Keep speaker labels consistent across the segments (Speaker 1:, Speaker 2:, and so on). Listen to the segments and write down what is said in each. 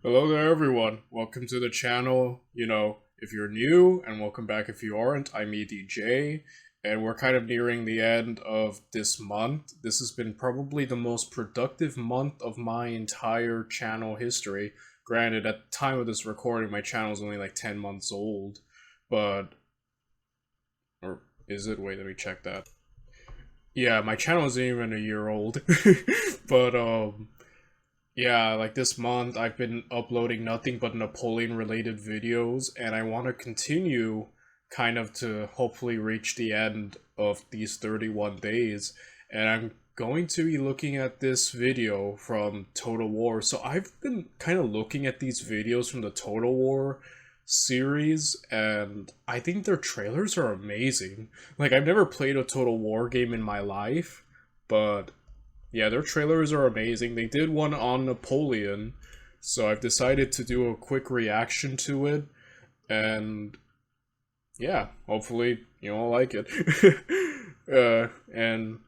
Speaker 1: Hello there everyone, welcome to the channel. If you're new, and welcome back if you aren't, I'm EDJ, and we're kind of nearing the end of this month. This has been probably the most productive month of my entire channel history. Granted, at the time of this recording, my channel is only like 10 months old, but... or is it? Wait, let me check that. Yeah, my channel isn't even a year old, but yeah, like this month I've been uploading nothing but Napoleon related videos, and I want to continue kind of to hopefully reach the end of these 31 days, and I'm going to be looking at this video from Total War. So I've been kind of looking at these videos from the Total War series, and I think their trailers are amazing. Like, I've never played a Total War game in my life, but yeah, their trailers are amazing. They did one on Napoleon, so I've decided to do a quick reaction to it, and yeah, hopefully you all like it. And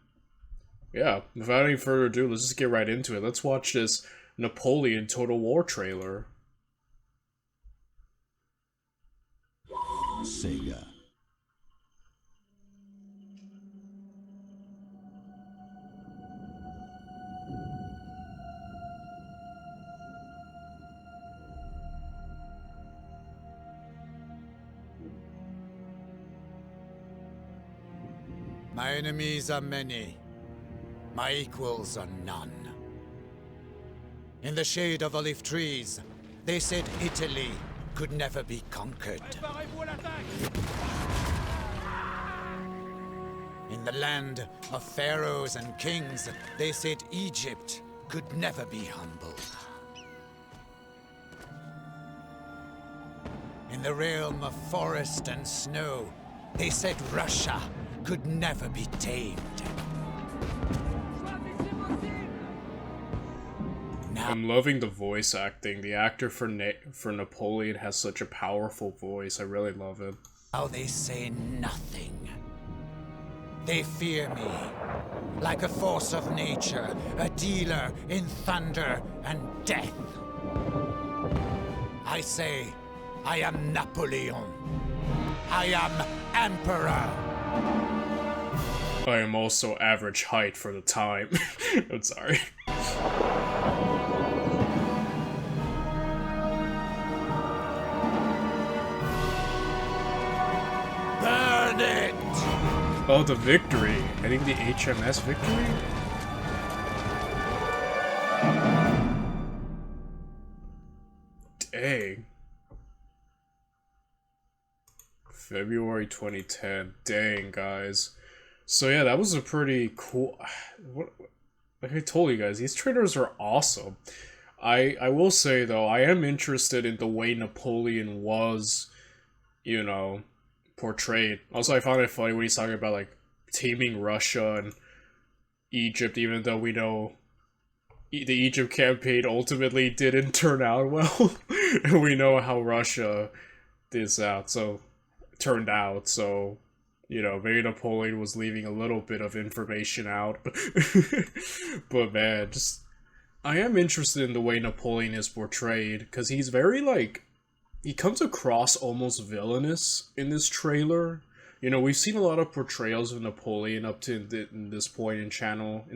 Speaker 1: yeah, without any further ado, let's just get right into it. Let's watch this Napoleon Total War trailer.
Speaker 2: Sega.
Speaker 3: My enemies are many. My equals are none. In the shade of olive trees, they said Italy could never be conquered. In the land of pharaohs and kings, they said Egypt could never be humbled. In the realm of forest and snow, they said Russia could never be tamed.
Speaker 1: I'm loving the voice acting. The actor for Napoleon has such a powerful voice. I really love it.
Speaker 3: Now they say nothing. They fear me, like a force of nature, a dealer in thunder and death. I say, I am Napoleon. I am Emperor.
Speaker 1: I am also average height for the time. I'm sorry.
Speaker 3: Burn it!
Speaker 1: Oh, the victory. I think the HMS victory? Dang. February 2010. Dang, guys. So yeah, that was a pretty cool... like I told you guys, these trailers are awesome. I will say, though, I am interested in the way Napoleon was, portrayed. Also, I found it funny when he's talking about, like, taming Russia and Egypt, even though we know the Egypt campaign ultimately didn't turn out well. And we know how Russia turned out, so, maybe Napoleon was leaving a little bit of information out. But man, I am interested in the way Napoleon is portrayed, because he's very, he comes across almost villainous in this trailer. We've seen a lot of portrayals of Napoleon up to this point in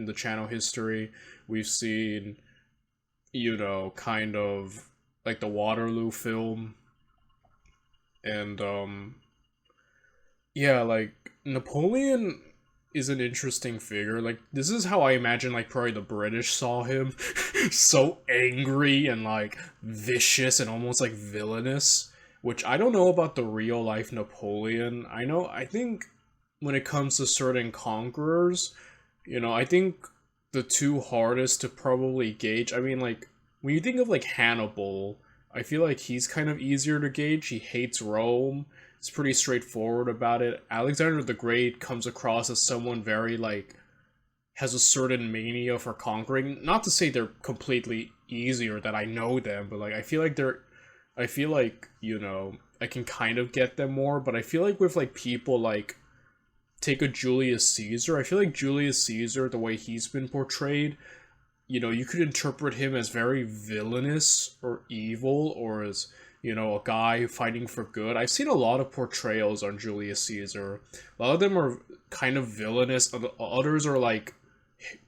Speaker 1: the channel history. We've seen, kind of, like, the Waterloo film. And, yeah, like, Napoleon is an interesting figure. Like, this is how I imagine, like, probably the British saw him. So angry and, like, vicious and almost, like, villainous. Which I don't know about the real-life Napoleon. I think when it comes to certain conquerors, I think the two hardest to probably gauge... I mean, like, when you think of, like, Hannibal, I feel like he's kind of easier to gauge. He hates Rome. It's pretty straightforward about it. Alexander the Great comes across as someone very, like, has a certain mania for conquering. Not to say they're completely easy or that I know them, but, like, I feel like, I can kind of get them more, but I feel like with, like, people, like, take a Julius Caesar. I feel like Julius Caesar, the way he's been portrayed, you know, you could interpret him as very villainous or evil, or as, you know, a guy fighting for good. I've seen a lot of portrayals on Julius Caesar. A lot of them are kind of villainous, others are like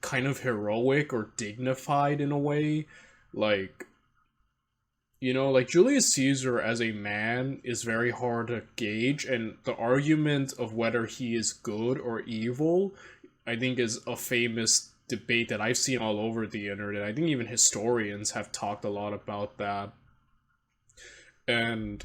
Speaker 1: kind of heroic or dignified in a way. Like, you know, like Julius Caesar as a man is very hard to gauge, and the argument of whether he is good or evil, I think, is a famous debate that I've seen all over the internet. I think even historians have talked a lot about that. And,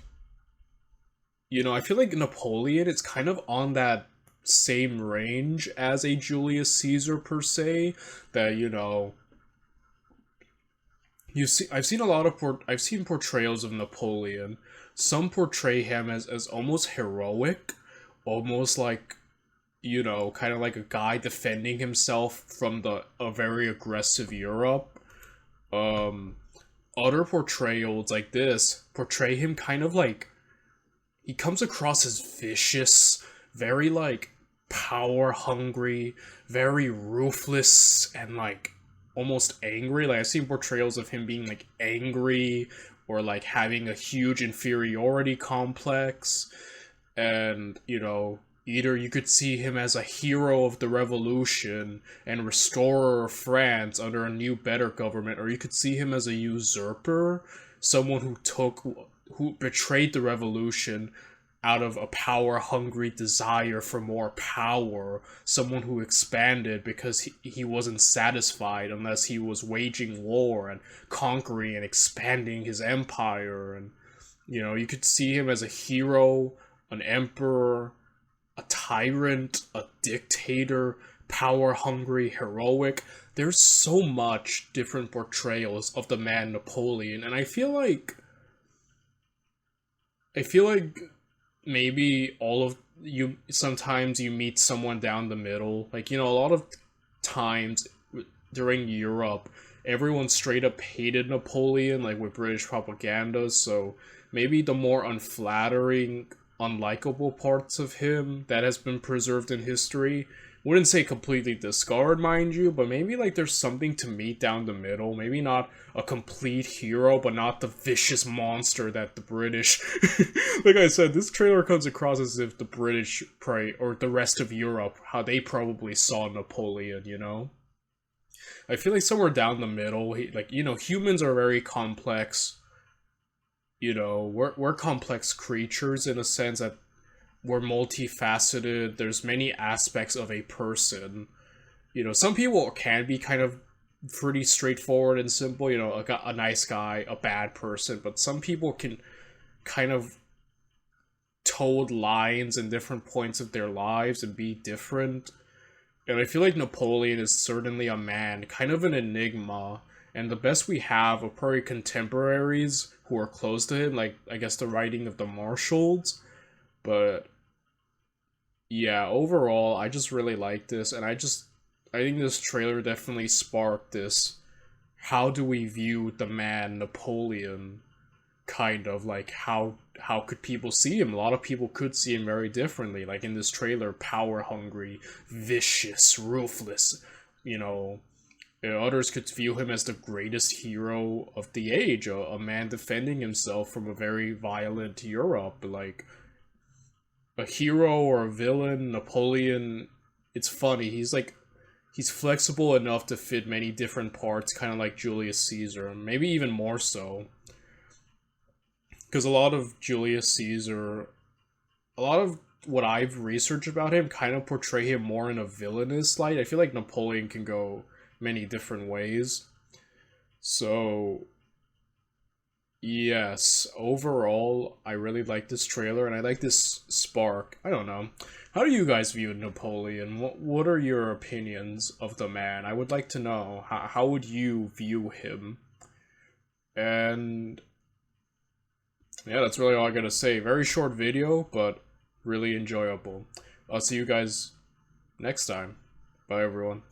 Speaker 1: you know, I feel like Napoleon is kind of on that same range as a Julius Caesar per se, that, you know, I've seen a lot of I've seen portrayals of Napoleon. Some portray him as almost heroic, almost like, you know, kind of like a guy defending himself from a very aggressive Europe. Um, Other portrayals like this portray him kind of like, he comes across as vicious, very like power hungry, very ruthless, and like almost angry. Like I've seen portrayals of him being like angry or like having a huge inferiority complex. And, you know, either you could see him as a hero of the revolution and restorer of France under a new, better government, or you could see him as a usurper, someone who betrayed the revolution out of a power-hungry desire for more power, someone who expanded because he wasn't satisfied unless he was waging war and conquering and expanding his empire. And, you know, you could see him as a hero, an emperor, a tyrant, a dictator, power-hungry, heroic. There's so much different portrayals of the man Napoleon, and I feel like maybe all of you, sometimes you meet someone down the middle. Like, you know, a lot of times during Europe, everyone straight up hated Napoleon, like with British propaganda, so maybe the more unflattering, unlikable parts of him that has been preserved in history, wouldn't say completely discard, mind you, but maybe like there's something to meet down the middle. Maybe not a complete hero, but not the vicious monster that the British like I said, this trailer comes across as if the British or the rest of Europe, how they probably saw Napoleon, you know? I feel like somewhere down the middle, like, you know, humans are very complex. You know, we're complex creatures in a sense that we're multifaceted. There's many aspects of a person. You know, some people can be kind of pretty straightforward and simple, you know, a nice guy, a bad person, but some people can kind of toed lines in different points of their lives and be different. And I feel like Napoleon is certainly a man, kind of an enigma, and the best we have are probably contemporaries who are close to him, like, I guess, the writing of the Marshals. But yeah, overall, I just really like this, and I think this trailer definitely sparked this, how do we view the man Napoleon, kind of, like, how could people see him? A lot of people could see him very differently, like in this trailer, power-hungry, vicious, ruthless, you know. Others could view him as the greatest hero of the age, a man defending himself from a very violent Europe, like, a hero or a villain. Napoleon, it's funny, he's flexible enough to fit many different parts, kind of like Julius Caesar, maybe even more so. Because a lot of Julius Caesar, a lot of what I've researched about him kind of portray him more in a villainous light. I feel like Napoleon can go many different ways. So, yes, overall, I really like this trailer, and I like this spark. I don't know. How do you guys view Napoleon? What are your opinions of the man? I would like to know. How would you view him? And yeah, that's really all I gotta say. Very short video, but really enjoyable. I'll see you guys next time. Bye, everyone.